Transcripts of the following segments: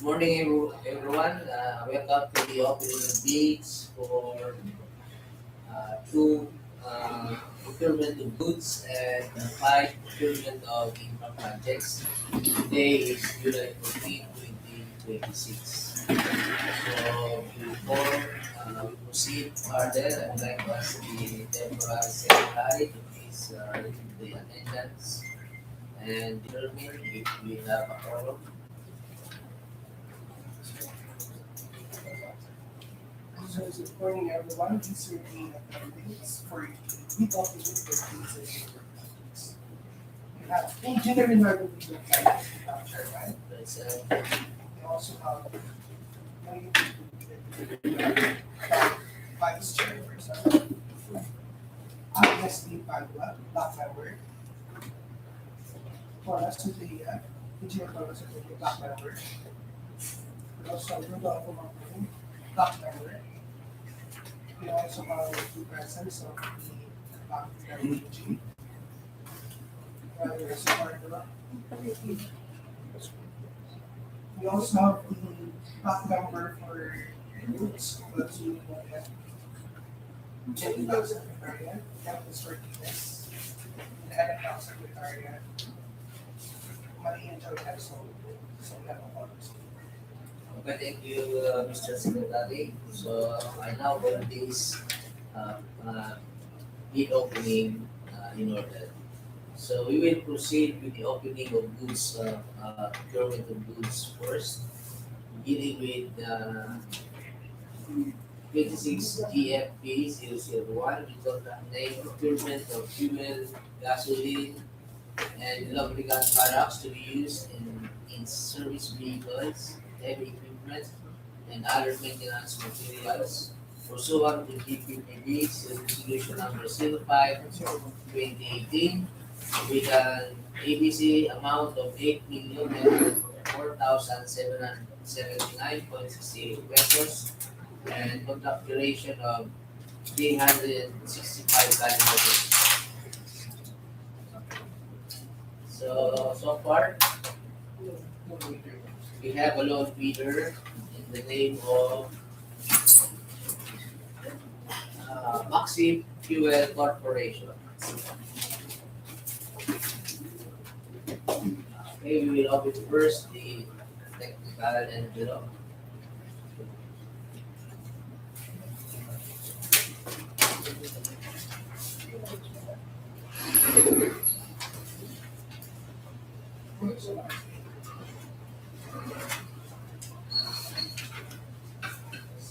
Morning, everyone. Welcome to the opening bids for two procurement of goods and five procurement of infra projects. Today is July 14, 2026. So before we proceed further, I would like to ask the temporary secretary to please review the attendance and determine if we have a quorum. So good morning, everyone. These are the candidates for the office session. We have engineering revenue candidates to capture, right? We also have vice chairperson, SIPAG, black member, for us to the engineer for us to the black member. We also have Rodolfo Martin, black member. We also have the presence of the DPWH Albay. We also have the back member for roots, but you know that Jenny Dog Secretariat, Campus Workers, the Head of House Secretariat, Maria and Joe Epson, so we have a lot. Okay, thank you, Mr. Secretary. So I now hold this uh, uh, bid opening in order. So we will proceed with the opening of goods, procurement of goods first, beginning with 26 GFP 001, the contract name procurement of fuel, gasoline, and lubricant products to be used in service vehicles, heavy equipment, and other maintenance materials pursuant to DPWH Resolution number 05/2018 with an ABC amount of 8,904,779.68 pesos and contract duration of 365 calendar days. So far, we have a loan bidder in the name of Maxim Fuel Corporation. Okay, we will open first the technical envelope.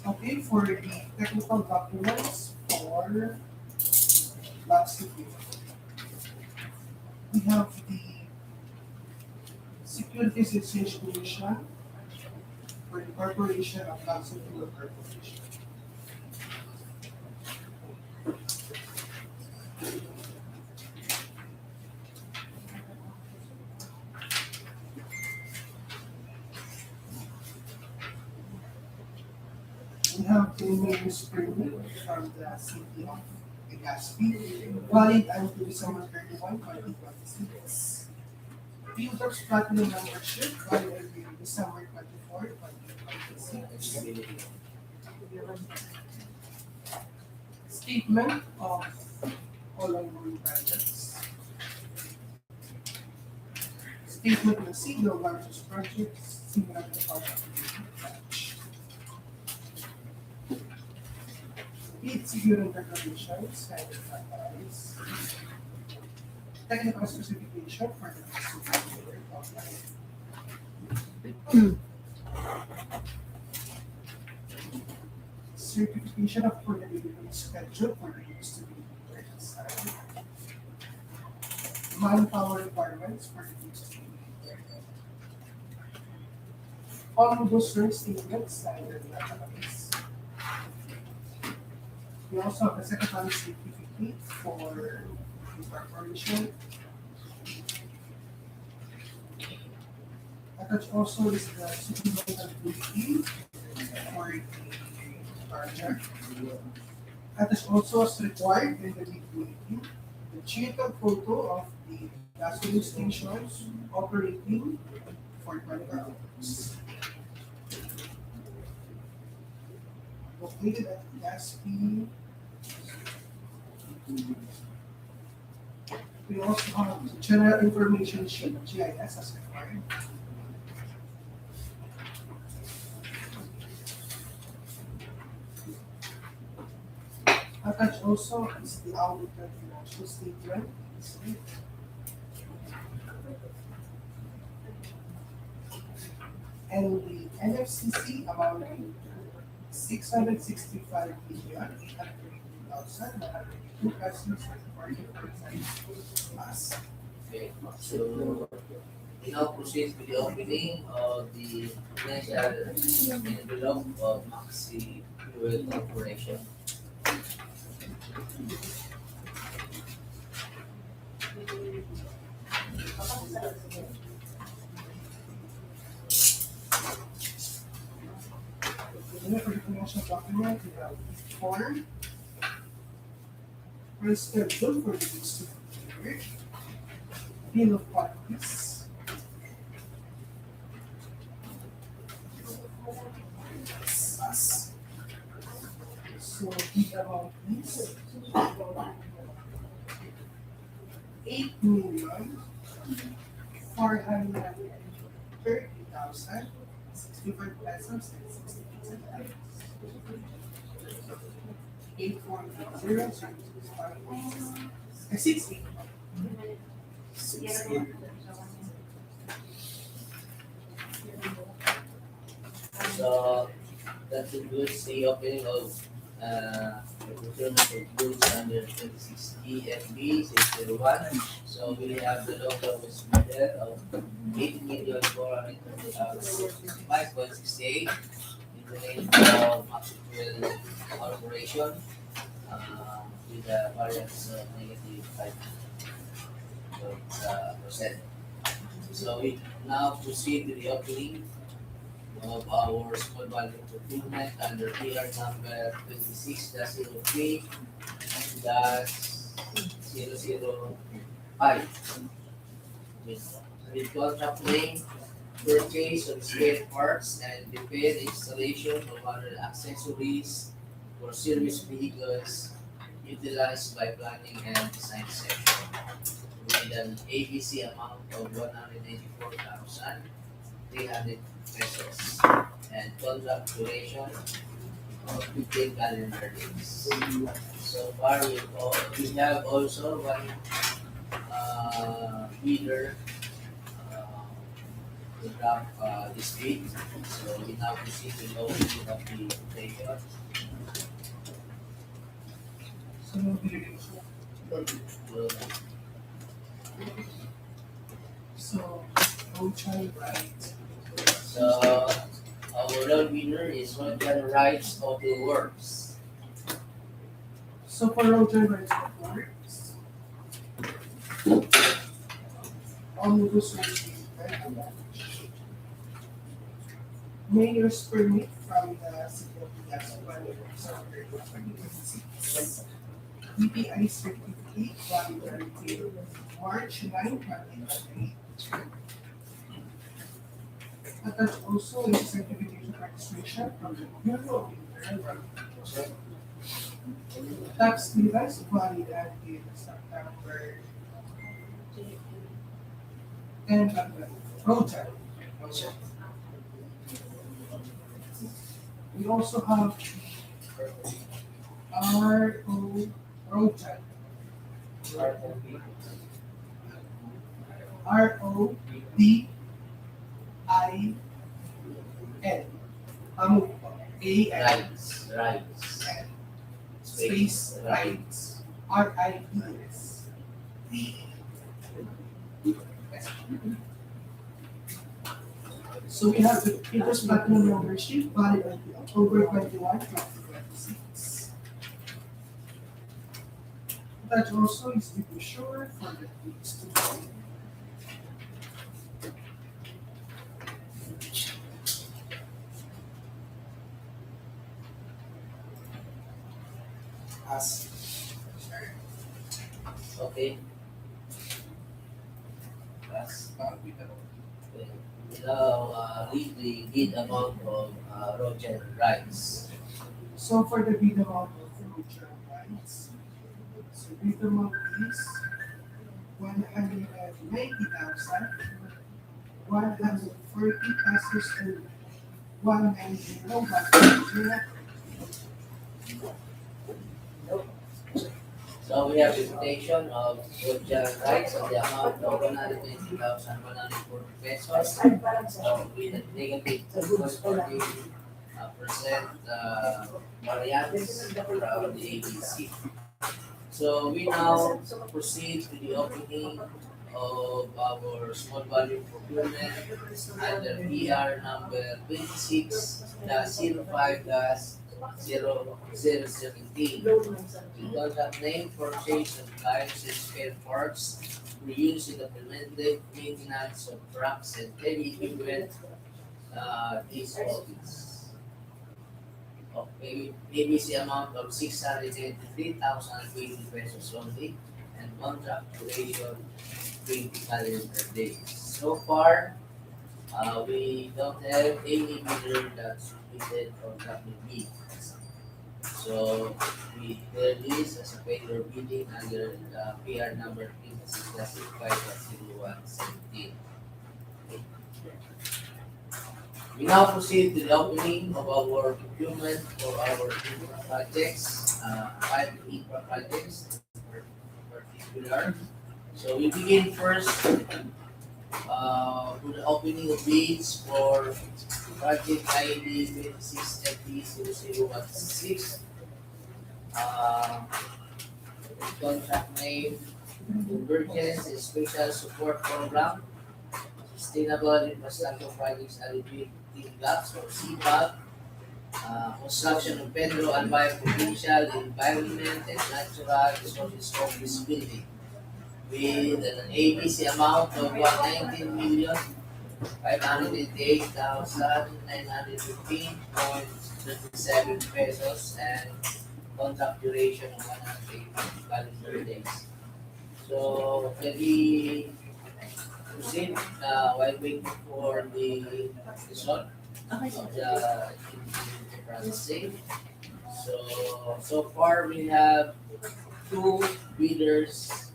Okay, for the technical documents for last year, we have the Securities Exchange Commission for the Corporation of Council Fuel Corporation. We have the names permit from the city of Legazpi, valid until December 31, 2026. Builders Platinum membership, valid until December 24, 2026. Statement of all ongoing projects. Statement of single largest projects, similar to the project. It's security regulations and factories. Technical specification for the specific outline. Certification of portability schedule for the use to be design. Manpower requirements for the use to be omnibus statements and database. We also have the secretary certificate for the corporation. Attached also is the supplemental duty for the project. Attached also as required in the DPWH, the digital photo of the gasoline stations operating for 24 hours. located at Legazpi. We also have the general information sheet, GIS as required. Attached also is the audited financial statement. And the NFCC amounting to 665,882,902 pesos and 40% plus. Okay, so we now proceed with the opening of the financial envelope of Maxi Fuel Corporation. And for the financial document, we have form, schedule for the weeks to be bill of quantities, SAS. So the amount is 8,430,065 pesos and 68 cents. 68. So that includes the opening of the procurement of goods under 26 EFB 601. So we have the local submitted of 8,420,568 in the name of Maxwell Corporation with a variance of negative 5%. So we now proceed to the opening of our small volume procurement under PR number 26-03-005 with contract name purchase of spare parts and repair installation of other accessories for service vehicles utilized by planning and design section with an ABC amount of 184,300 pesos and contract duration of 15 calendar days. So far, we have also one bidder to drop this bid. So we now proceed to the opening of the quotation. So no child right. So our road winner is Roger Rights Auto Works. So for Roger rights works, omnibus mayor's permit from the city of Legazpi, December 2026. DPI certificate valid until March 9, 2028. Attached also is certificate of registration from the Bureau of Internal Revenue. Tax clearance valid until September 10, project. We also have R.O. project. R.O.D.I.N. Rights. Space rights. R.I.D.S. So we have the Peters Platinum membership valid until October 21, 2026. That also is to be sure for the weeks to come. As Okay. That's now read the bid amount of Roger Rights. So for the bid amount of mutual rights, so bid amount is 190,140 pesos and 190. So we have reputation of mutual rights of the amount of 120,140 pesos. So with a negative 2.40 percent variance from the ABC. So we now proceed to the opening of our small volume procurement under PR number 26-05-0017. The contract name for change of tires and spare parts for use in the preventive maintenance of trucks and heavy equipment these office. Of ABC amount of 683,020 pesos only and contract duration 20 calendar days. So far, we don't have any bidder that submitted contract bid. So we declare this as a failure bidding under the PR number 26-5-0117. We now proceed to the opening of our procurement for our infra projects, 5 infra projects in particular. So we begin first with the opening of bids for project ID 26FD0016. Uh, Contract name Convergence Special Support Program, Sustainable Infrastructure Projects Alleviating Gaps or SIPAG, construction of PENRO Albay Provincial Environment and Natural Resources Office Building with an ABC amount of 119,588,915.37 pesos and contract duration of 180 calendar days. So can we proceed while waiting for the result of the processing? So far we have two bidders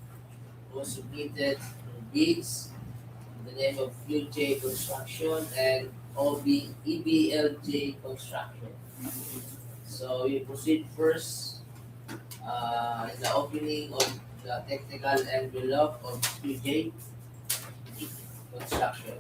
who submitted bids in the name of UJ Construction and EBLJ Construction. So we proceed first in the opening of the technical envelope of UJ Construction.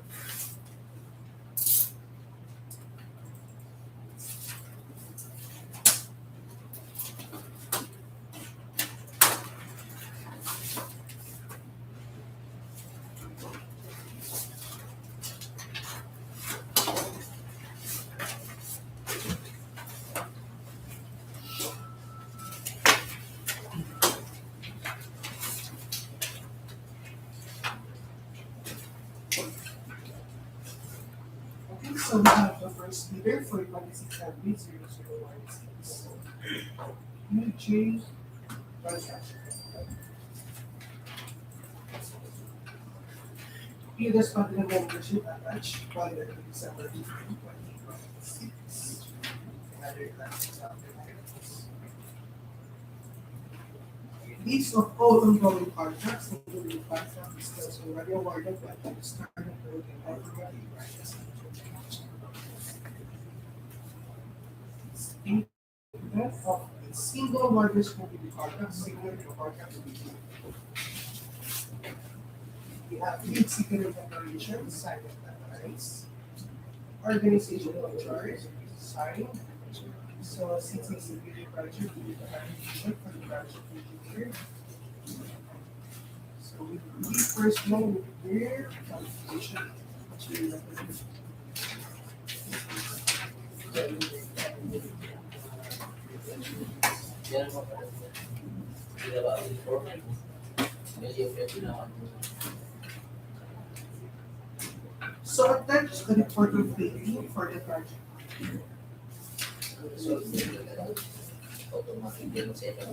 Okay, so we have the first bidder for 26FB0016. UJ Construction. He responded to the membership attached by the December 2026. Another classes after items. List of all ongoing contracts, including contract discussed already awarded by the starting road and everybody rights. Statement of a single largest moving contract, single contract will be given. We have lead secret declaration, signed and authorized. Organization of charge, signed. So since it's a video project, we need a validation for the project engineer. So we first know with their qualification to Yan mo pa rin. Hindi ba ang informant? Medyo yung pinaka so attach the report of failure for the project. so automatic din sa ito.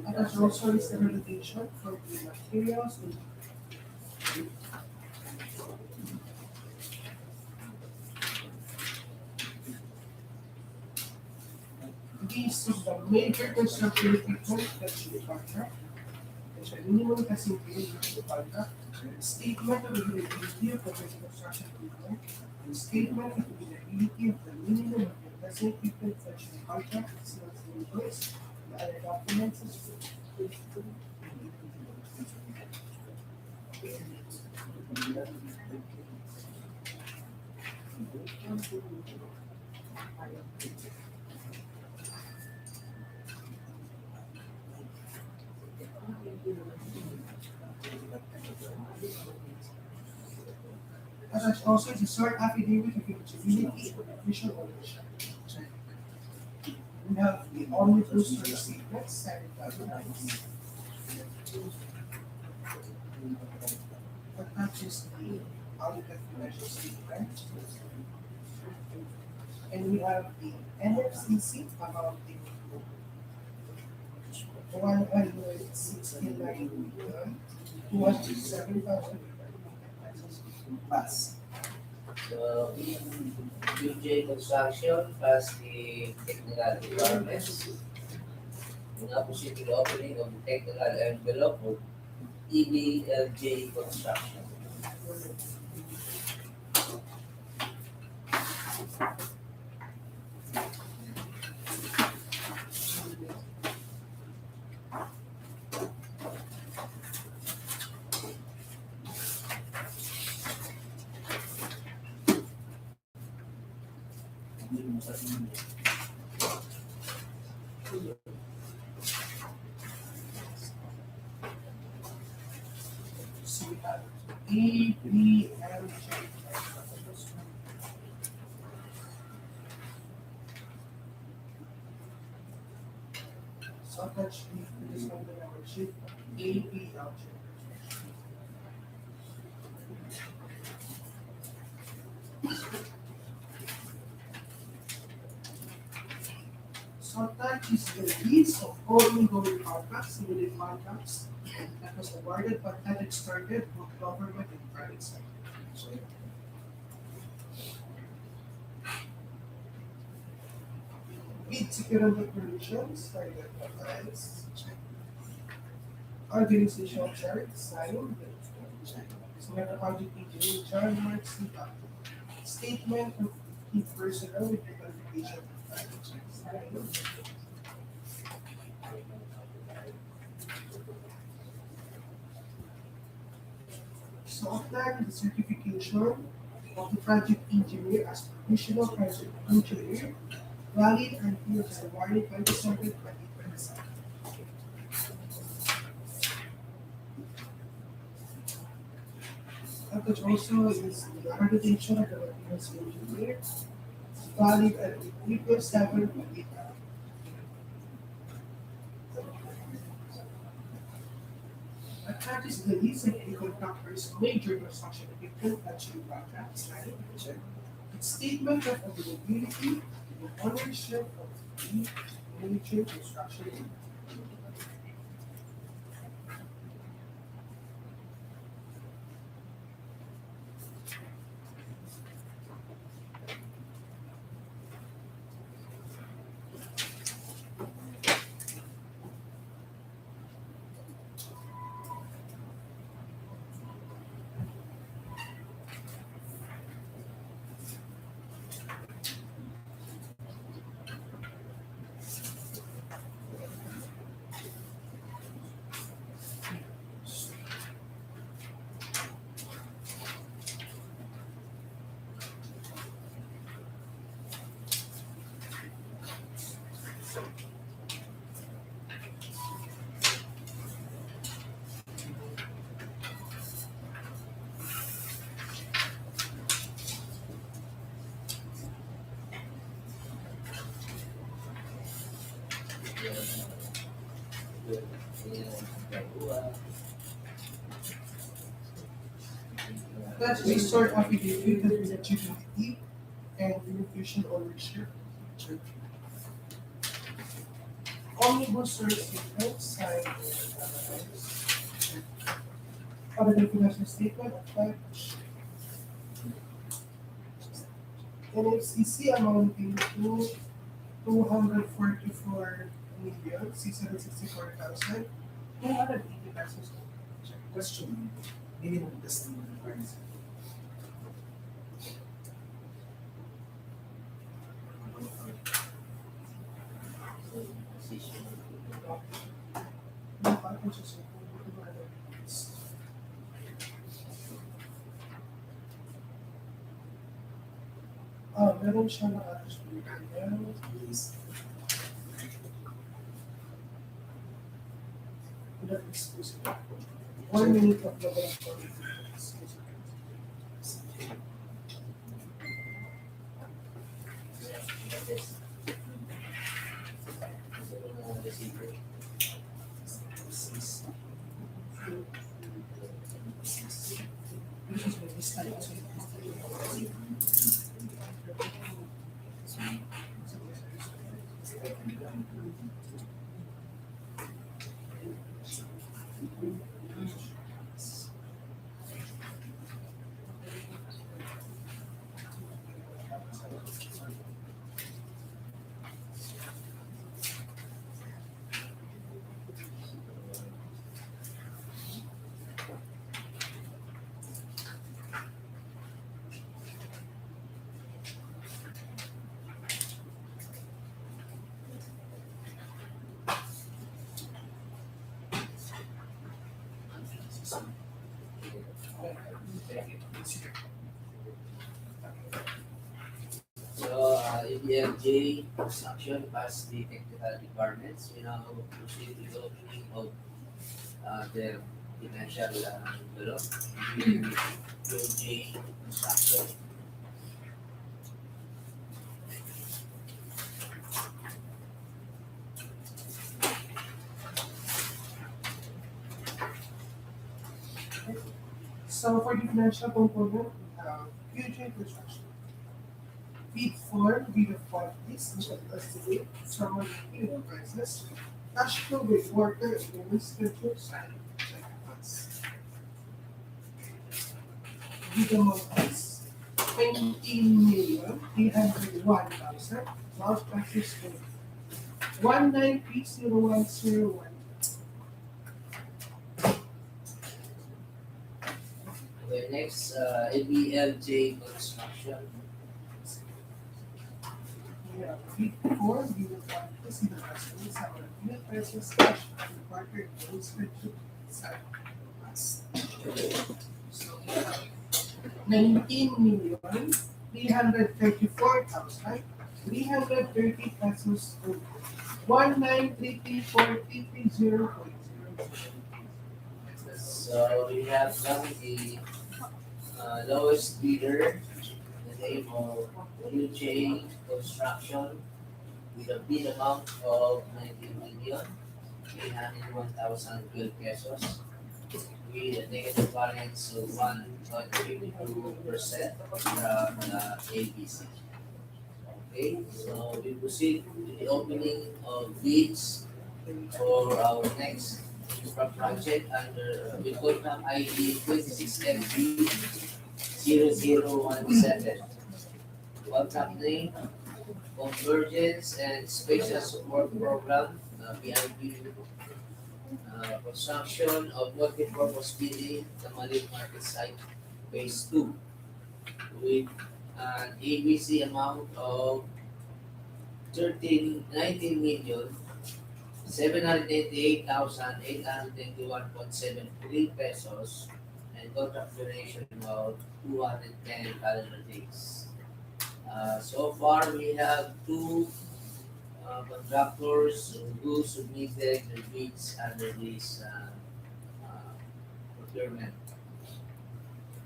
Attach also is the validation for the materials. list of the major construction equipment that should contract. There's a minimum testing period for the contract. Statement of availability of the construction equipment. And statement of availability of the minimum of the testing equipment that should contract. Sales invoice. The other documents as well. As such, also the short affidavit of eligibility for official ownership. We have the omnibus statement signed by the banks. Attaches the audited financial statement. And we have the NFCC about the 169 207,000 bus. So, UJ Construction plus the technical requirements. Yung positive opening of the technical envelope of EBLJ Construction. So we have EBLJ. So that's this one the number sheet ABLJ. So that is the list of all ongoing contracts, limited contracts that was awarded but hadn't started with government and private sector. So, bid security provisions are authorized. Organizational chart signed. So we have the project engineer John Mark SIPAG. Statement of key personnel with the qualification of project signed. So after the certification of the project engineer as professional project engineer, valid until the awarded by December 2027. That also is the accreditation of the maintenance engineer, valid until April 7, 2028. That is the list of the contractors' major construction equipment that should contracts. Its statement of availability, the ownership of the major construction equipment. That's the sort of affidavit of eligibility and beneficial ownership. Omnibus statement signed other than financial statement attached. NFCC amounting to 244,664,280 pesos. Question, minimum testing price. Meron siya na address po email. Please. That exclusive. 1 minute of the exclusive. So, EBLJ construction passed the technical requirements. We now proceed with the opening of the financial envelope. EBLJ construction. So for the financial component, we have future construction. Feed 4, bid of quantities, which are estimate, summary of prices, cash flow with water and payment schedules, and check funds. Bid amount is 20,301,000, loss prices of 1930101. Okay, next, EBLJ construction. We have bid 4, bid of quantities, in the estimate, summary of payment prices, cash flow with water and payment schedules, and funds. So we have 19,334,330 pesos to 1933433.00. So we have now the lowest bidder, the name of UJ Construction, with a bid amount of 19,801,012 pesos, with a negative variance of 1.52% from the ABC. Okay, so we proceed to the opening of bids for our next project under with contract ID 26MB0017. Contract name Convergence and Special Support Program, P.R.No. Construction of multi-purpose building, Camalig Market Site, Phase 2, with an ABC amount of 19 million 788,821.73 pesos and contract duration of 210 calendar days. So far, we have two contractors who submitted their bids under this procurement.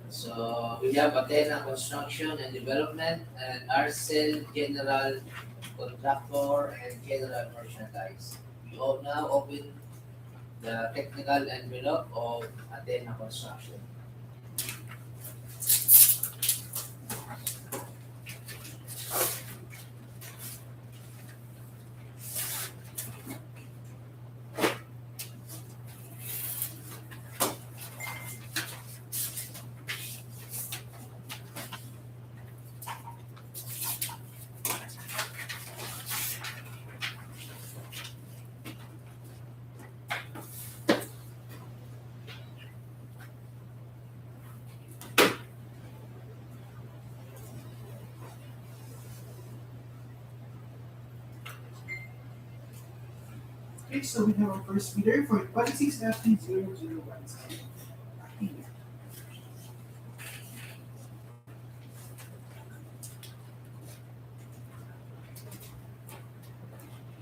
So we have Athena Construction and Development and Arcel General Contractor and General Merchandise. We all now open the technical envelope of Athena Construction. Okay, so we have our first bidder for 16FT0017.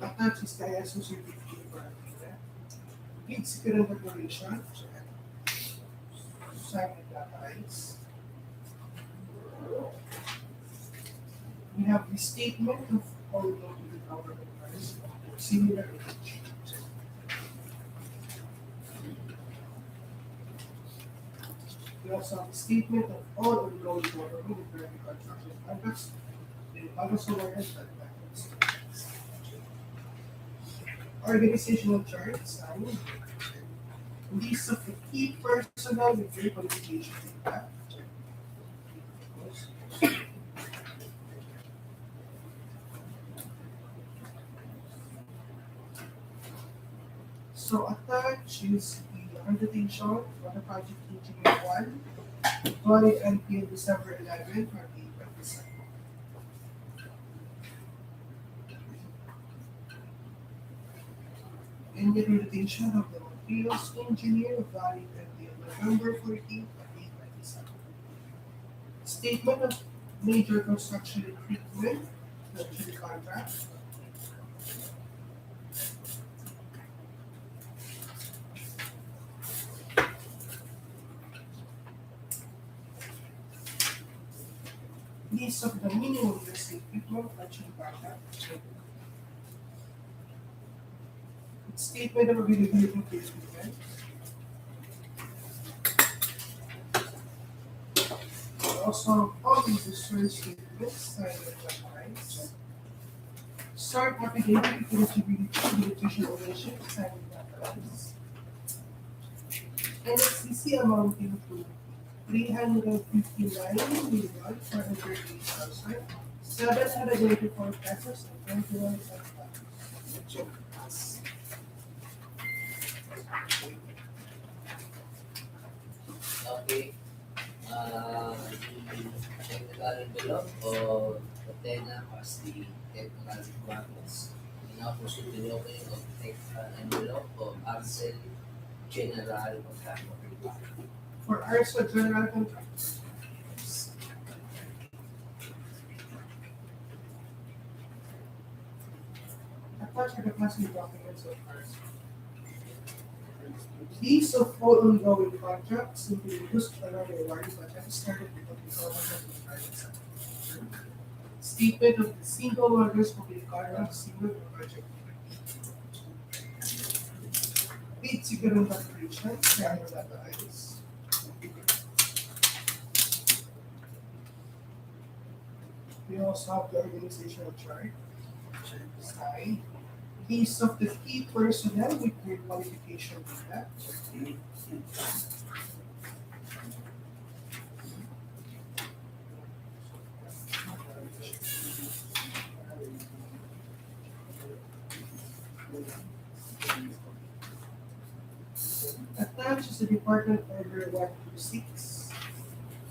Attached is the ISO certificate for Akita. Bid security declaration. Sign with data rights. We have the statement of all located government funds, similar to each. We also have the statement of all ongoing government and private construction contracts, the also awarded by organizational charts, list of the key personnel with their qualification impact. So attached is the undertaking for the project engineer 1, valid until December 11, 2027. And the accreditation of the materials engineer valid until November 14, 2027. Statement of major construction equipment, the contract. List of the minimum listed equipment actually contract. Statement of availability of the equipment. Also, all these research statements signed with rights. Start affidavit for distribution ownership signed with rights. NSCC amounting to 359,438,784 pesos and 21 cents. Okay. The technical envelope of the TENA as the technical requirements. We now proceed to the opening of the technical envelope of Arcel General Contractor. For ARSA General Contract. Attached are the classic documents of ARSA. These of all ongoing contracts include used another award but have started with the government and private sector. Statement of the single largest public contract single project. Bid security declaration, standard data rights. We also have the organizational chart, sign, list of the key personnel with their qualification data. Attached is the Department Order 126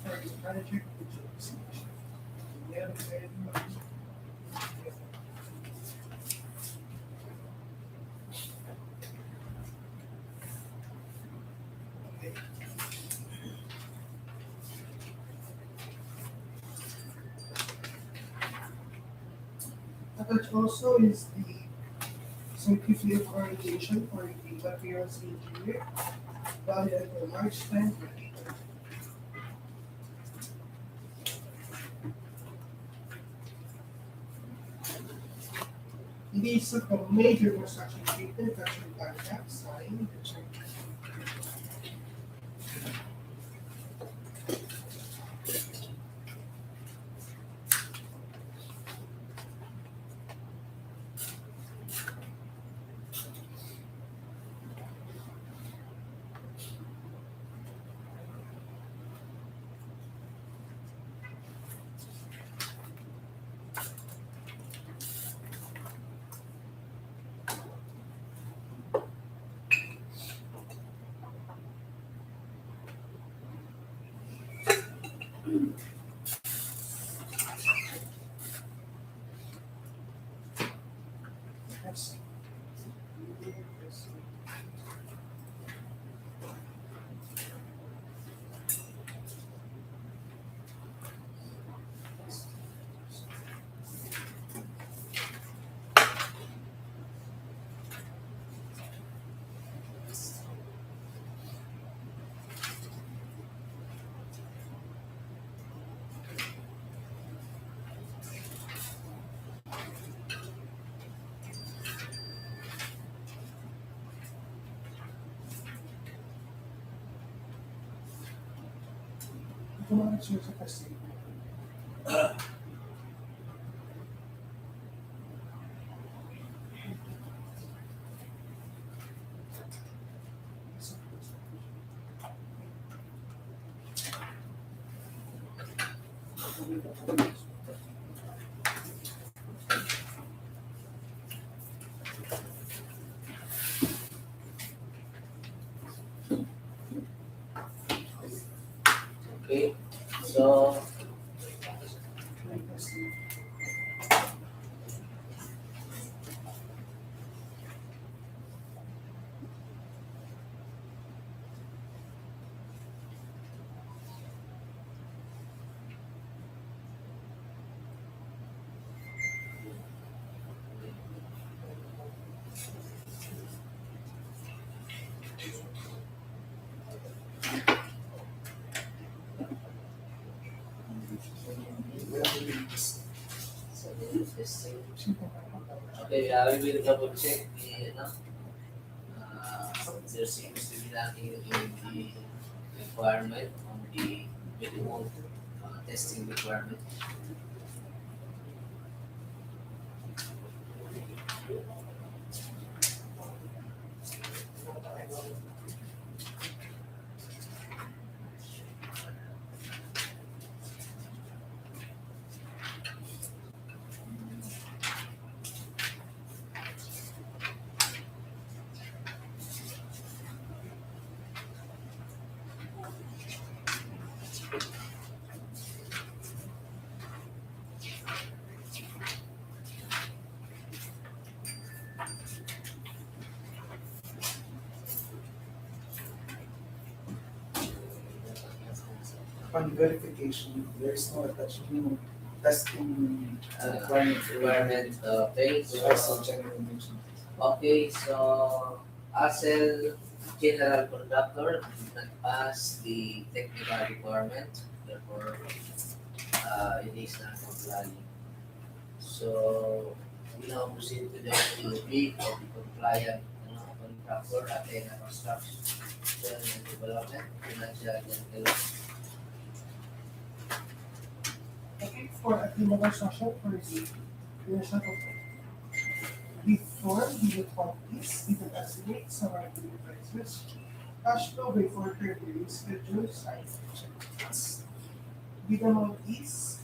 for the manager digital solution. Attached also is the certificate of orientation for the materials engineer, valid until March 10, 2020. List of the major construction equipment construction contracts signed. Yes. Tumakas siya sa testing. Okay, so okay, we will double check the there seems to be lacking in the requirement on the minimum testing requirement. Upon verification, there is no attachment testing requirement Okay, regards so to general mention. okay, so ASEL General Conductor did not pass the technical requirement, therefore it is not compliant. So we now proceed to the LTOP of the compliant contractor at the construction and development, financial and Okay, for Aquino Construction for the initial before the quantities, we can estimate some of the prices. Cash flow before revenue schedule size. The amount is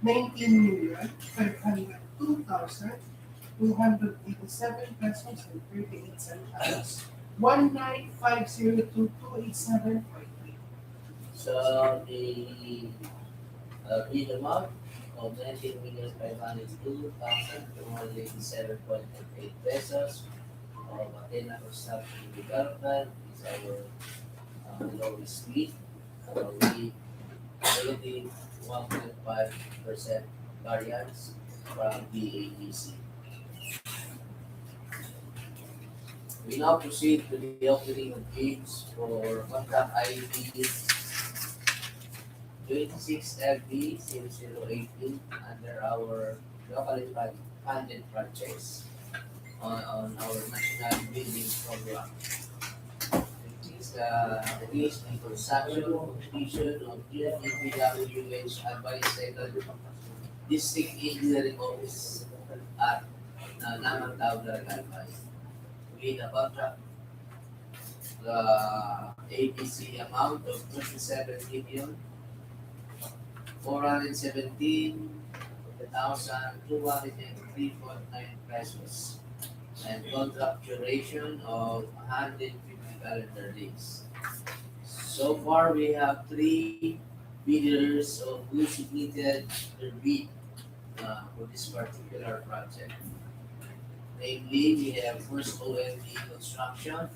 19,502,287 pesos and 38 cents. 19502,287.3. so the bid amount of 19,502,287.8 pesos of Athena Construction Development is our lowest bid. We already 1.5% variance from DAEC. We now proceed to the opening of bids for contract ID 26FB0018 under our locally funded franchise on our national building program. It is the construction completion of DPWH Albay second district engineering office at Namantao, Daraga. With a contract the ABC amount of 27,417,203.9 pesos and contract duration of 150 calendar days. So far, we have three bidders who submitted their bid for this particular project. Namely, we have first OMD Construction,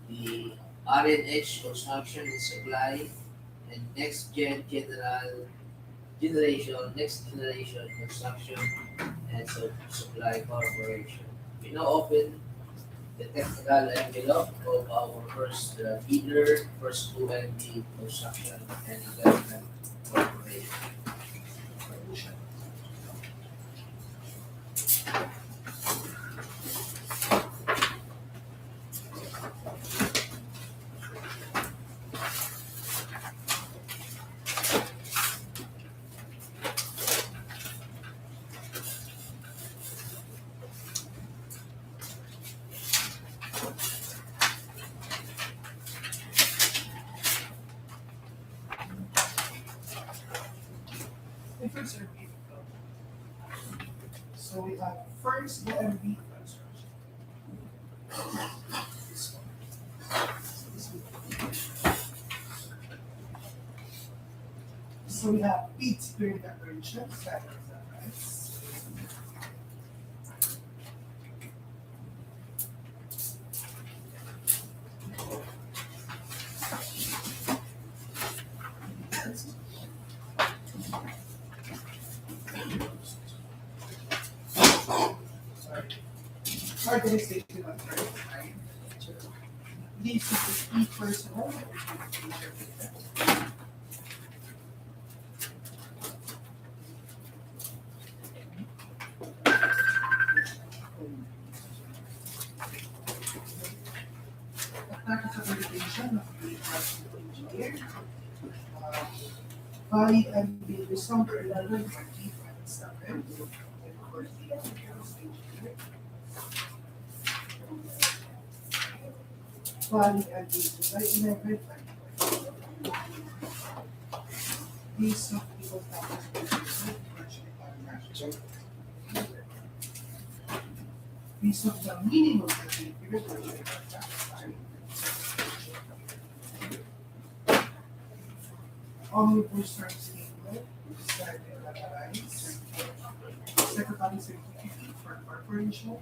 the RNH Construction and Supply, and Next Generation Construction and Supply Corporation. We now open the technical envelope of our first bidder, first OMD Construction and Investment Corporation. Difference are vehicle. So we have first the MV construction. This one. So we have Pete during decoration, that is that nice. Sorry. Organization of right? These are the key personnel. Practice of education of the engineer. Valid and the December 11, 2027. And of course, the engineer. Valid and the July 11, 2027. These of people these of the minimum that we give it omnibus term statement, secretary certificate for corporation,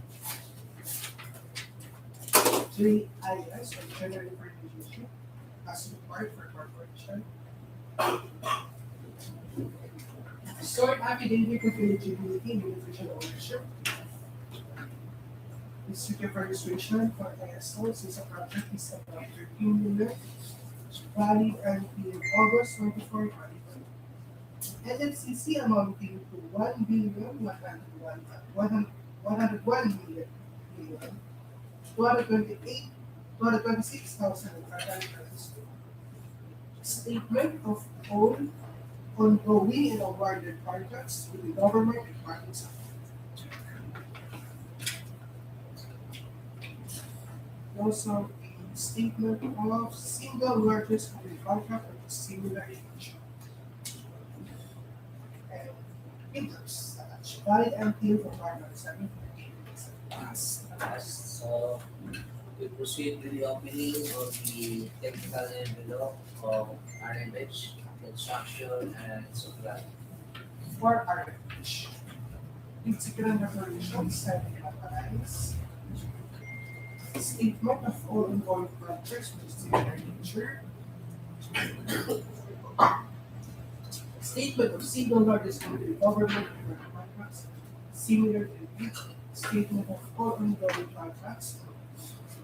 JIS or general organization as required for corporation. Sort affidavit of eligibility and beneficial ownership. Certificate of registration for ISO since a project is about 13 million. Valid until August 24, 2020. NFCC amounting to 226,522. Statement of all ongoing and awarded contracts with the government and private sector. Also, a statement of single largest public contract of similar nature. And interest attached. Valid until the final 7 Pass. So we proceed with the opening of the technical envelope of RMH, construction and supply. for RH. Particular declarations and analyze. Statement of all involved projects with similar nature. Statement of single largest country government contracts similar to each. Statement of all ongoing contracts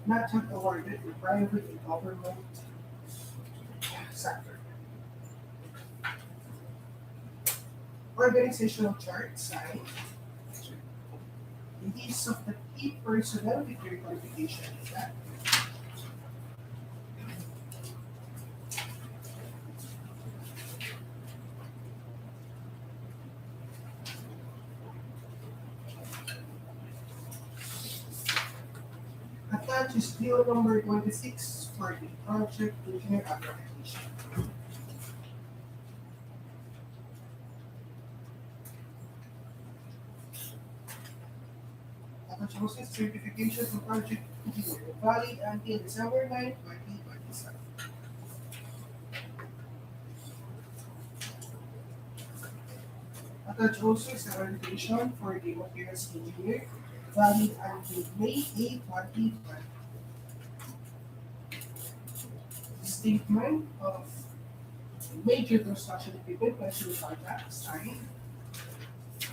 not yet awarded to private and government sector. Organizational chart signed. List of the key personnel with your qualification is that. Attached is DEO number 26 for the project engineer application. Attached also is certification for project engineer valid until December 9, 2027. Attached also is a validation for the materials engineer valid until May 8, 2020. Statement of major construction equipment national contract signed.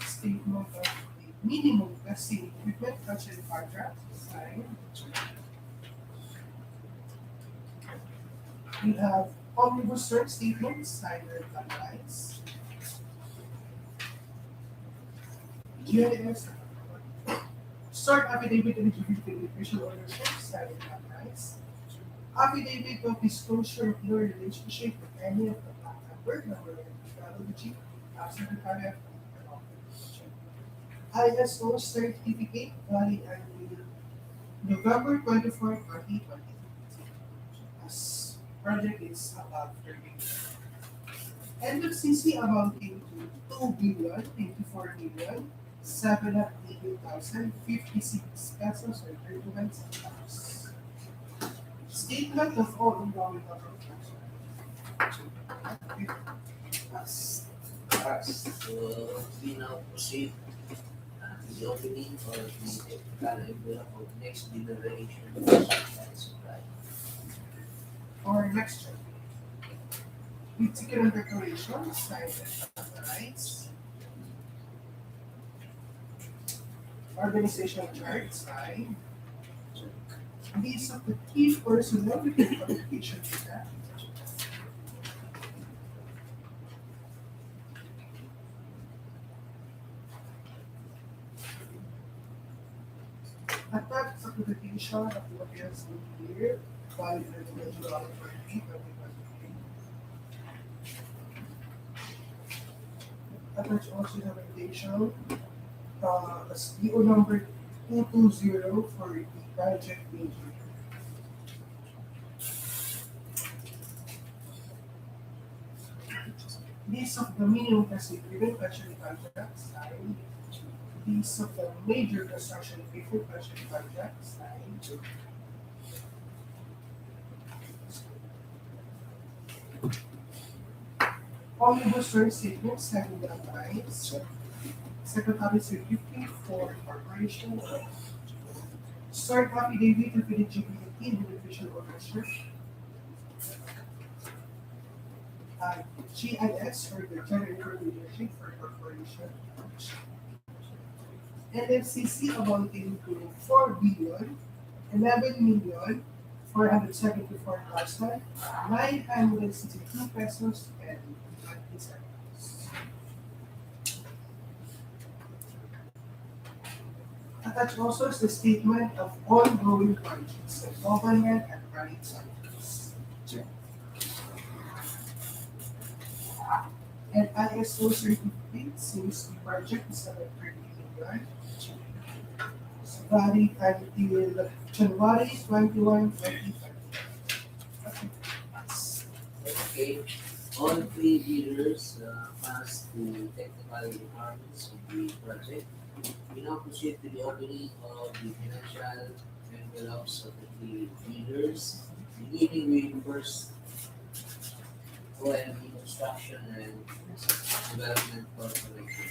Statement of the minimum testing equipment national contract signed. We have omnibus term statements signed and finalized. GNS start affidavit eligibility with official ownership signed and finalized. Affidavit of disclosure of no relationship with any of the black number PENRO, secretary of ISO certificate valid until November 24, 2020. As project is about 30. NFCC amounting to 2,084,788,056 pesos or 31 centavos. Statement of all ongoing operations. Pass. So we now proceed to the opening or the technical envelope of next generation and supply. Or next check. Particular declaration, signed and authorized. Organizational chart, signed. List of the key personnel with the qualification data. Attached certification of the appearance of the year by the individual authority of the attached also documentation as DO number 220 for the project major. List of the minimum considered pension contracts signed. List of the major construction equipment pension contracts signed. Omnibus term statement signed and authorized. Secretary certificate for corporation. Start affidavit of eligibility beneficial ownership. GIS for the general leadership for corporation. NFCC amounting to 4,474,962 pesos and 90 cents. Attached also is the statement of ongoing projects of government and private sectors. And ISO certificate since the project is about 30 million. Valid until January 21, 2020. Okay, all three bidders passed the technical requirements of the project. We now proceed to the opening of the financial envelopes of the three bidders, beginning with first OMB Construction and Development Corporation.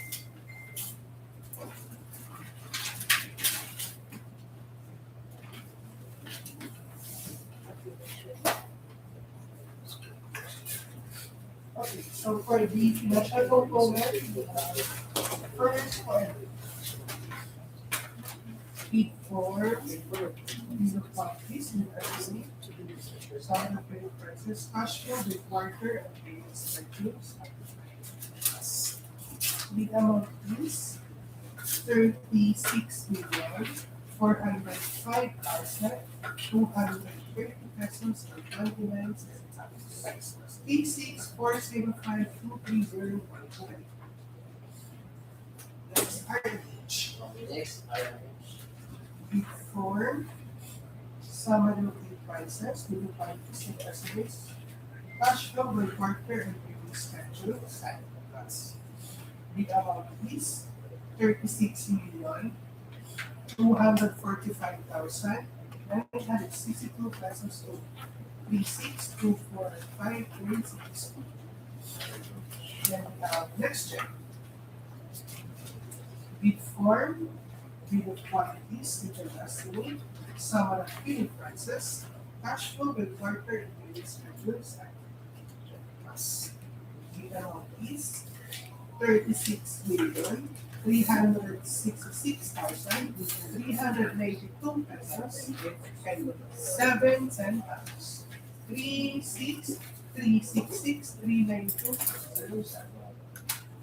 Okay, so for the financial component, first one, bid for these of properties in Italy, some of the prices, cash flow, the quarter, and payments schedules. Bid amount is 36,405,230 pesos and 29 cents. P6475230. Next RH. Okay, next RH. Before summary of the prices, we will find the estimates. Cash flow by quarter and payment schedule. The amount is 36,245,962 pesos to 36,245,360. Then next check. Bid form, bid of quantities, detailed estimate, summary of bidding prices, cash flow by quarter and payment schedules. The amount is 36,366,392 pesos and 7 centavos. 36,366,392.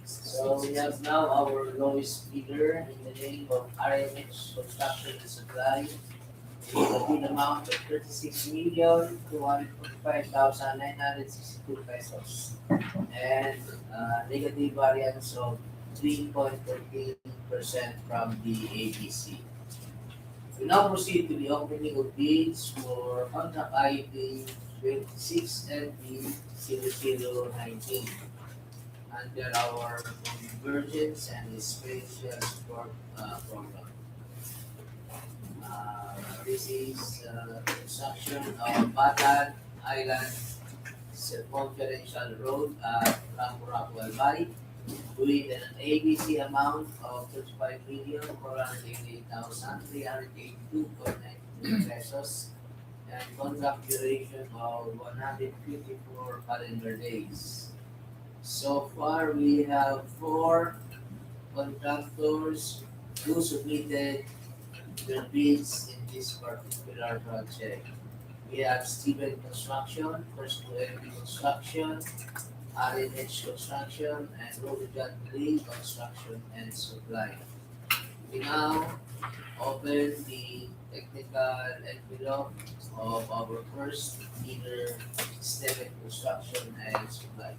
So we have now our lowest bidder in the name of RMH Construction and Supply. With a bid amount of 36,245,962 pesos and negative variance of 3.13% from the ABC. We now proceed to the opening of bids for contract IUP 26 MD 0019. under our Convergence and Spatial Support Program. This is construction of Batan Island Circumferential Road at P.R.No. Albay with an ABC amount of 35,488,382.92 pesos and contract duration of 154 calendar days. So far, we have four contractors who submitted their bids in this particular project. We have Steven Construction, First to LP Construction, RNH Construction, and Robijan Lee Construction and Supply. We now open the technical envelope of our first bidder, Steven Construction and Supply.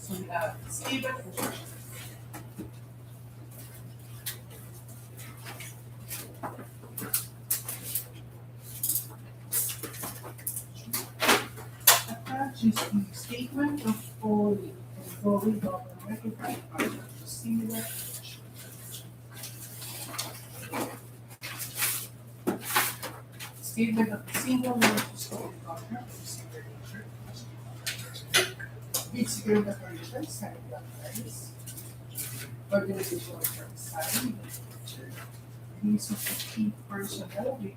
So we have Steven Construction. Attached is the statement of all involving government and private partners for similar action. Statement of the single largest scope contract for similar nature. Bid security operations, signing documents. Organizational terms signed. Release of the key personnel with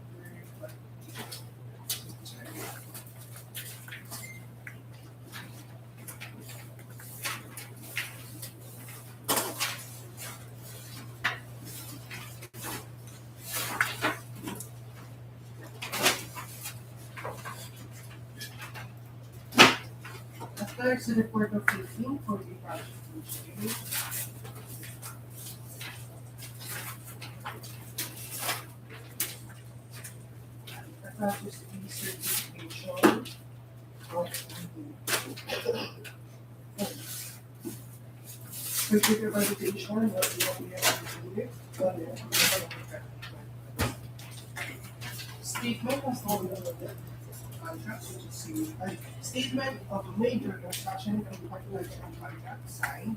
attached to the report of review for the project initiative. Attaches the certification of certificate validation of the OEM included. Statement of all the contracts, which is a statement of a major construction and population contract signed.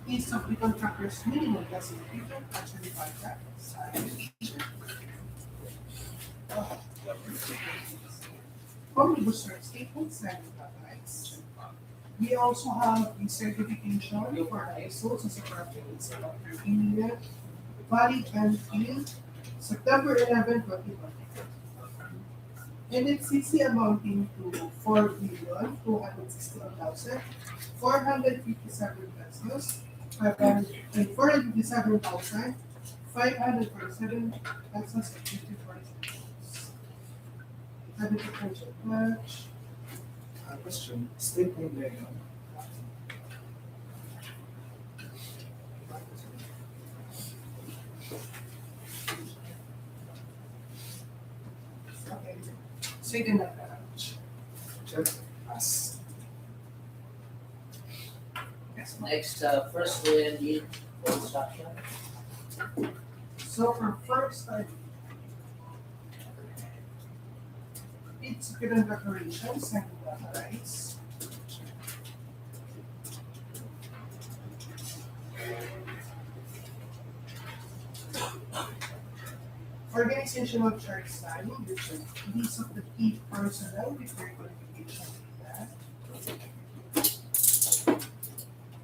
List of the contractor's minimum classification and the contract signed. Omnibus rate statement signed with rights. We also have the certification for ISO as a reference of 13 million, valid until September 11, 2024. And it's CC amounting to 4,261,457 pesos, 457,547 pesos and 54 cents. Identification pledge. Question, state name Lego. Okay. Second pledge. Just as. Yes, Next, First to LP Construction. so for first time, it's given declarations and rights. Organizational chart signing, which is list of the key personnel with their qualification that.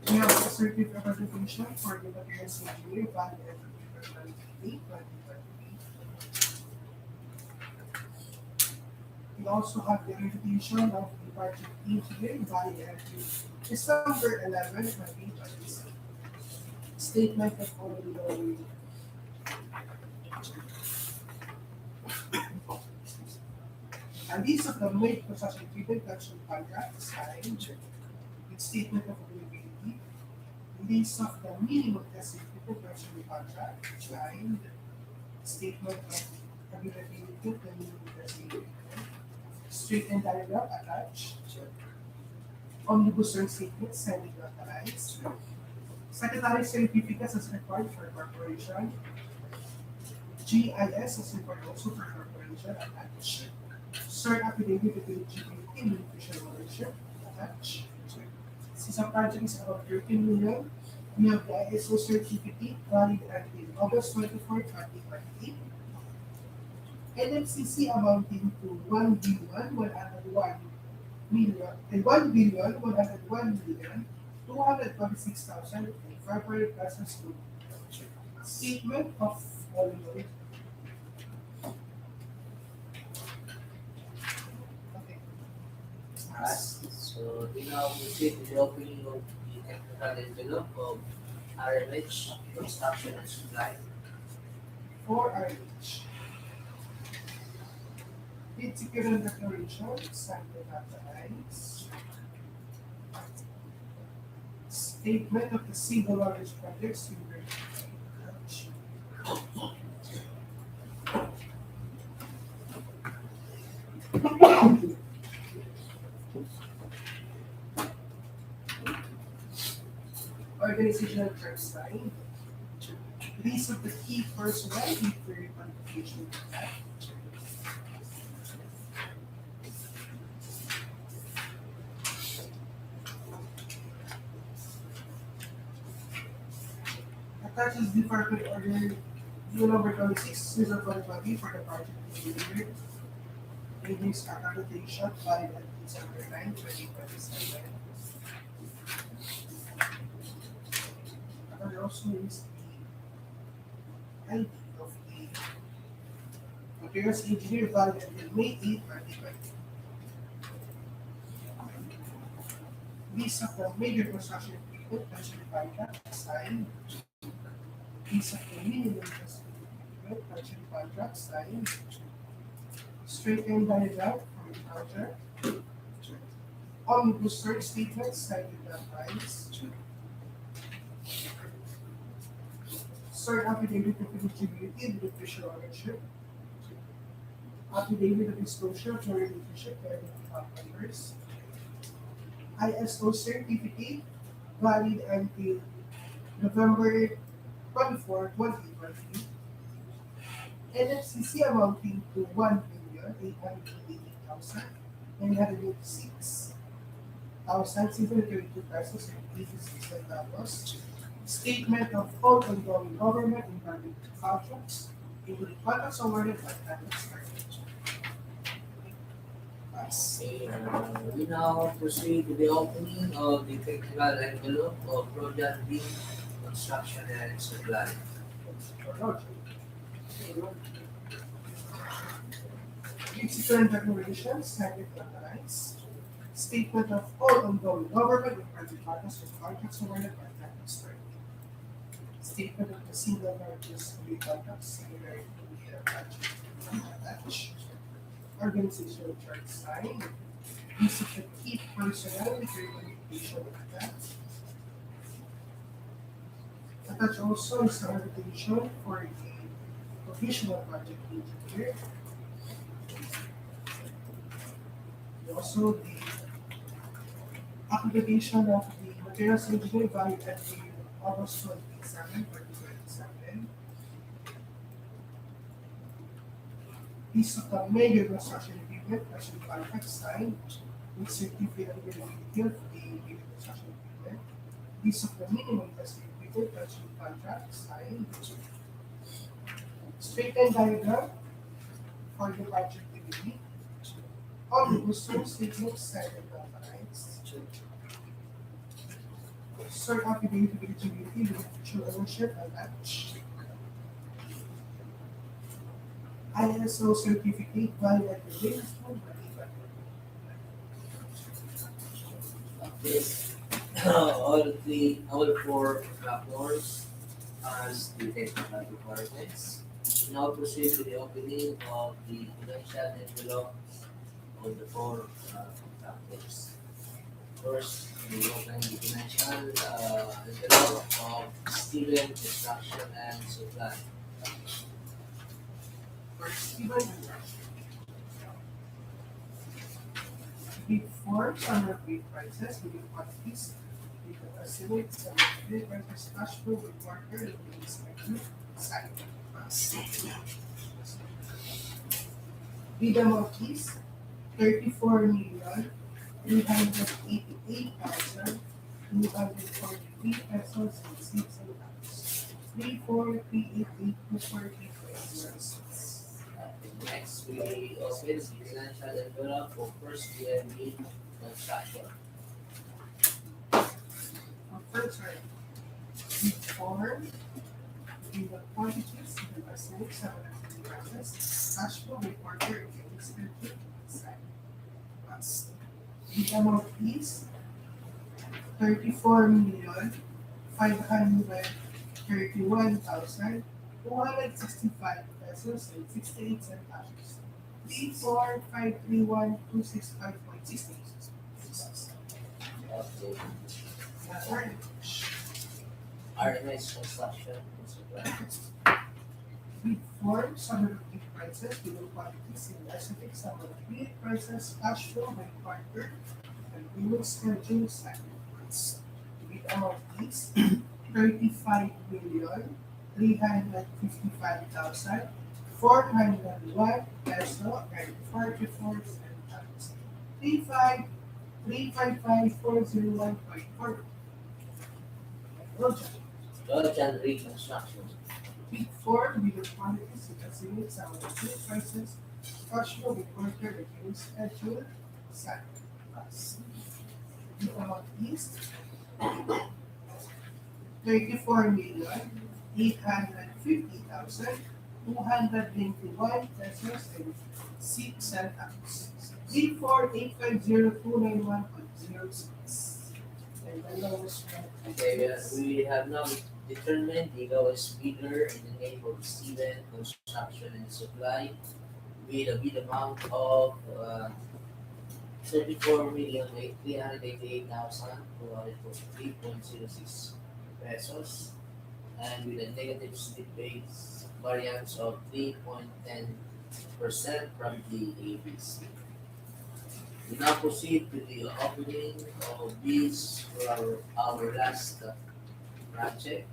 We have a certificate of validation for the materials engineer valid at 2023. We also have the invitation of the project engineer valid at December 11, 2026. Statement of ongoing. And these are the main construction treatment action contract signed with statement of availability. List of the minimum testing production contract signed. Statement of availability of the minimum testing. Street and diagram attached. Omnibus statement signed and authorized. Secretary certificates as required for corporation. GIS as required also for corporation attached. Cert affidavit of eligibility and beneficial ownership attached. Since our project is about 13 million, we have the ISO certificate valid until August 24, 2020. NFCC amounting to 1,101,000,000 and 1,101,226,500 pesos to statement of following. Okay. So we now proceed with the opening of the technical envelope of RMH Construction and Supply. For RH. Bid security declaration, signed and authorized. Statement of the single largest projects in RH. Organizational chart signed. List of the key personnel with their qualification. Attaches Department Order U number 26, 2020 for the project engineer. Ratings accreditation valid at December 9, 2027. And also is the ID of the materials engineer valid until May 8, 2020. List of the major construction equipment mentioned by that signed. List of the minimum construction equipment mentioned by that signed. Straight and diagram from the contract. Omnibus search statements signed with that price. Cert affidavit of eligibility and beneficial ownership. Affidavit of disclosure of relationship and members. ISO certificate valid until November 24, 2020. NFCC amounting to 1,888,986,632 pesos and 86 centavos. Statement of all ongoing government and private contracts, including contracts awarded by private sector. Okay, we now proceed with the opening of the technical envelope of Project B Construction and Supply. Current declarations, signed and authorized. Statement of all ongoing government and private partners with contracts awarded by private sector. Statement of the single largest public contracts, similar to the attached. Organizational chart signed. List of the key personnel with their qualification attached. Attached also is the invitation for the provincial project engineer. Also the application of the materials engineer valid at the August 27, 2027. List of the major construction equipment actually contract signed with certificate of availability of the major construction equipment. List of the minimum testing equipment actually contract signed. Straight and diagram for the project delivery. Omnibus statements signed and authorized. Cert affidavit of eligibility with official ownership attached. ISO certificate valid at the latest one. This all four platforms as the technical requirements. We now proceed to the opening of the financial envelope of the four factors. First, we open the financial envelope of Stephen Construction and Supply. First, even big four, summary of big prices, big quantities, big estimates, and big prices, cash flow, reporter, and big inspection, side. Bid amount is 34,388,243 pesos and 6 centavos. 34388 Next, we open the financial envelope for First DME Construction. First, right. Bid four, bid quantities, bid estimates, 7 prices, cash flow, reporter, and bid inspection, side. The amount is 34,531,265 pesos and 68 centavos. 34531,265.68. Okay. That's right. RMS Construction and Supply. Bid four, summary of bid prices, bid quantities, and specific summary of bid prices, cash flow by quarter, and we will schedule segments. Bid amount is 35,355,401 peso and 44 centavos. 355,401.4. Georgian Reconstruction. Bid four, bid quantities, and estimates, summary of bid prices, cash flow by quarter, and we will schedule segments. The amount is 34,850,291 pesos and 6 centavos. 34850,291.06. And the lowest one. Okay, we have now determined the lowest bidder in the name of Stephen Construction and Supply with a bid amount of 34,388,243.06 pesos and with a negative slip base variance of 3.10% from the ABC. We now proceed to the opening of bids for our last project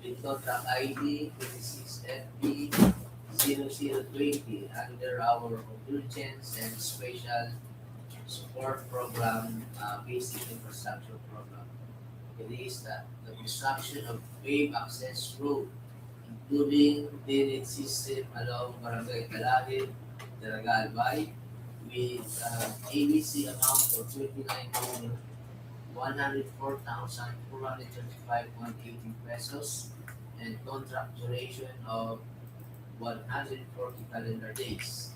with contract ID 26FB0020 under our Convergence and Special Support Program, Basic Infrastructure Program. It is the construction of wave access road, including drainage system along Barangay Camalig, Daraga, Albay, with ABC amount of 29,104,435.80 pesos and contract duration of 140 calendar days.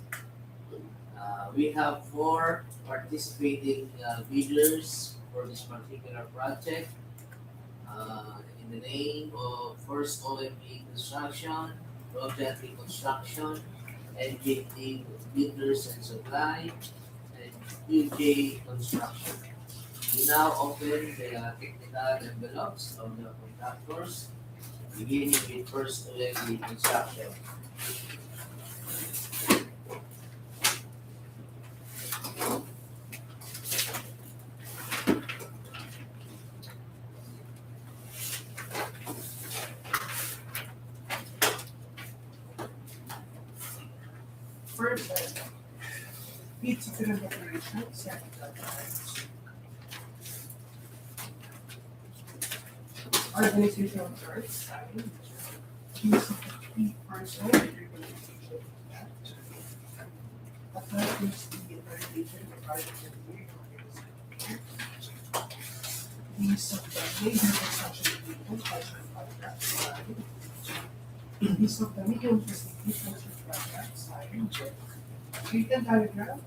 We have 4 participating bidders for this particular project. In the name of First OME Construction, Project Reconstruction, NJT Builders and Supply, and UJ Construction. We now open the technical envelopes of the contractors, beginning with First OME Construction. First, bid security operation, second, organizational charts, sign, use of P.R.No. Regulation Act, authorities the accreditation of private engineering organization, use of the major construction agreement, partial contract, sign, use of the medium construction contract, sign, written diagram,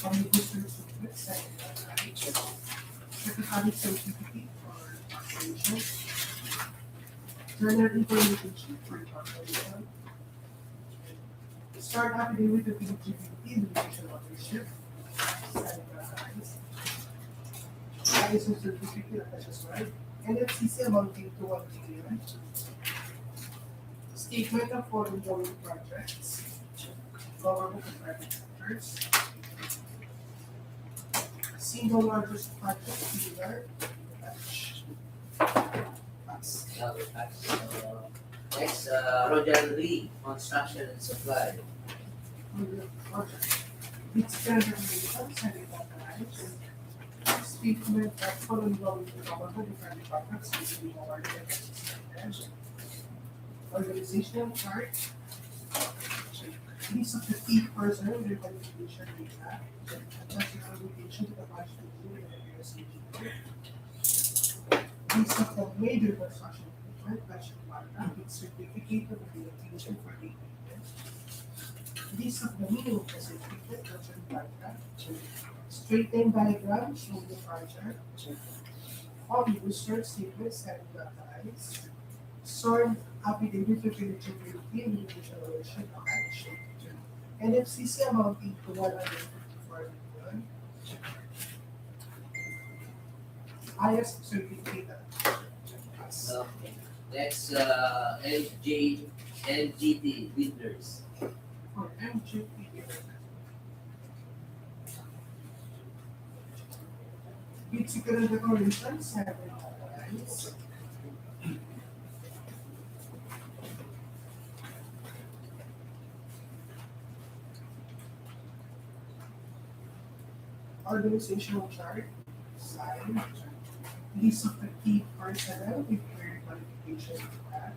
omnibus certificate, second, certificate certificate for operation, General information sheet for Convergence. Start affidavit of eligibility, limitation ownership, sanitized. ISO certificate of SSY, NFCC amounting to 1 billion. Statement of foreign government projects, government and private sectors. Single largest project, singular, batch. Pass. Next, Roger Lee, construction and supply. Project. Its generation, sanitized. Statement of foreign government and private projects, including awarded and organizational chart. List of the key personnel and their qualification data. Attach your obligation to the project included in the USAG. List of the major construction equipment, batch contract with certificate of rehabilitation for the equipment. List of the minimum equipment, batch contract. Straight line diagram showing the project. All user statements and data. Sort affidavit of eligibility and individualization of action. NFCC amounting to 154 million. IS certificate. Okay. Next, NGT builders. For MGP. Its security declarations have been analyzed. Organizational chart, sign, list of the key personnel with their qualification tab.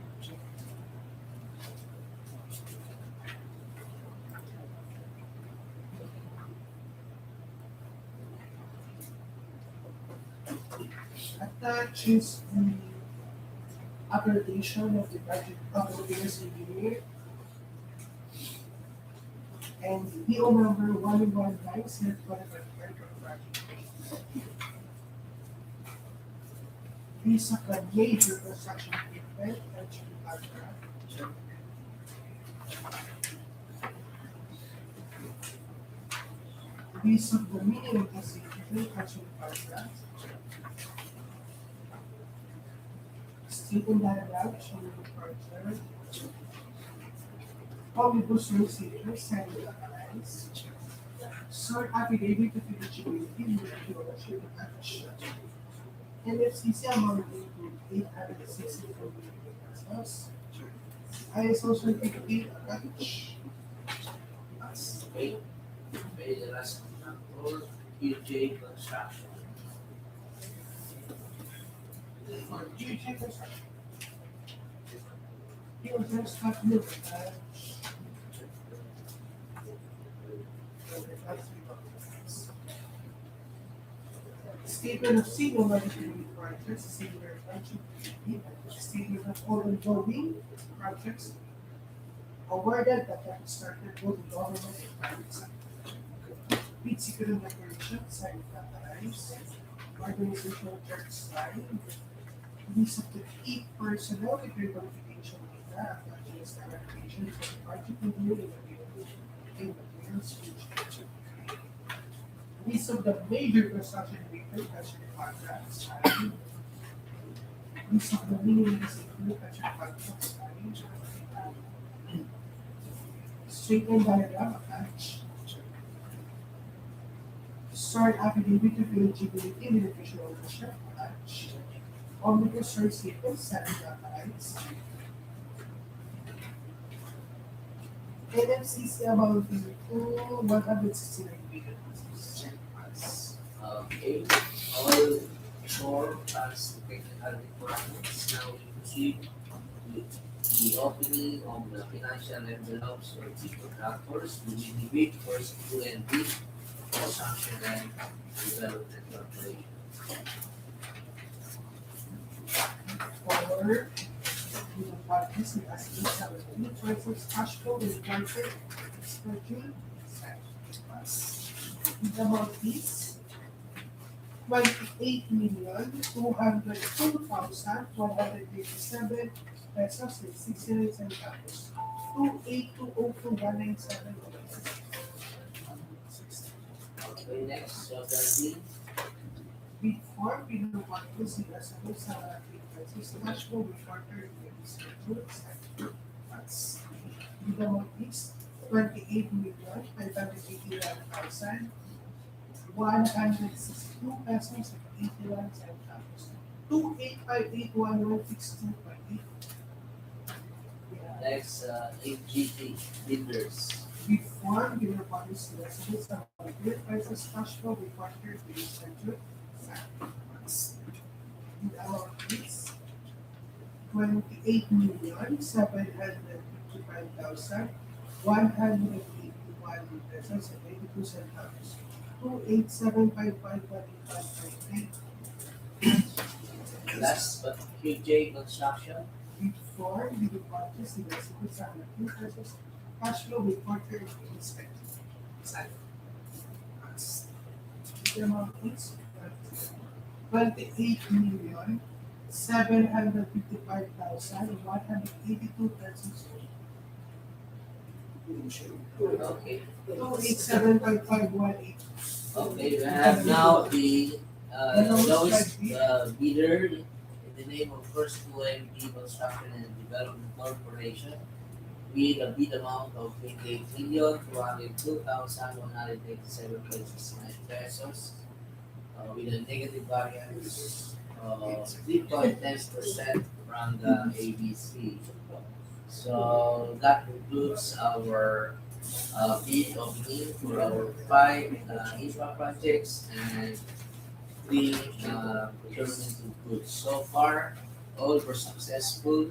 Attach is the accreditation of the budget of the business engineer and the DEO number 119 set qualified project. List of the major construction equipment and contract. List of the minimum equipment and contract. Statement diagram showing the project. Omnibus receivers sanitized. Sort affidavit of eligibility with the ownership attached. NFCC amounting to 864 million pesos. ISO certificate attached. Pass. Okay. Okay, the last contractor, QJ Construction. For GJ construction. You just have to look at statement of single liability projects, singular project, statement of ongoing projects awarded that have started both in government and private sector. Read security declaration, signed capitalized, organizational chart signed, list of the key personnel with their qualification data, attaching standard application for the project review in materials future. List of the major construction equipment attaching contracts signed. List of the minimum equipment attaching contracts signed. Straight line diagram attached. Start affidavit of eligibility and beneficial ownership attached. Omnibus search statement sanitized. NFCC amounting to 169 billion pesos. Okay, all four pass the technical requirements. Now we proceed with the opening of the financial envelopes for the contractors. We will debate first 2 and 3, construction and development corporation. Forward, with the parties with asking salary, choices, cash flow, and market expertise. With about this, 28,202,187 pesos with 69 centavos. 28202197. Okay, next, so 13. Before pinapagod sila sa frequencies, cash flow reporter schedules funds. The amount is 28,581,162 pesos and 81 centavos. 285811628. Next, 8GT builders. Before pinapagod sila sa bid prices cash flow reporter schedule funds. The amount is 28,755,181 pesos and 82 centavos. 28755 Last, but QJ Construction. before the departures in the city sa pesos cash flow reporter inspector. The amount is 28,755,182 pesos. Okay. 2875518. Okay, we have now the lowest bidder in the name of First OMP Construction and Development Corporation with a bid amount of 28,202,187.69 pesos with a negative variance of 3.10% from the ABC. So that concludes our bid opening for our 5 infra projects and 3 procurement of goods. So far, all were successful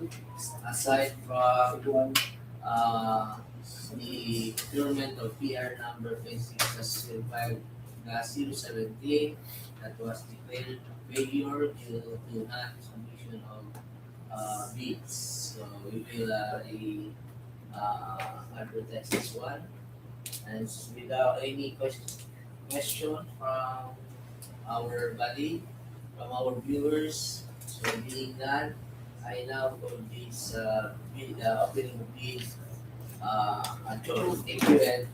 aside from the procurement of PR number 26-5-017 that was declared failure due to non-submission of bids. So we will advertise this one. And without any question from our body, from our viewers, so being none, I now call this opening of bid adjourned. Thank you and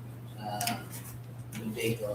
good day to all.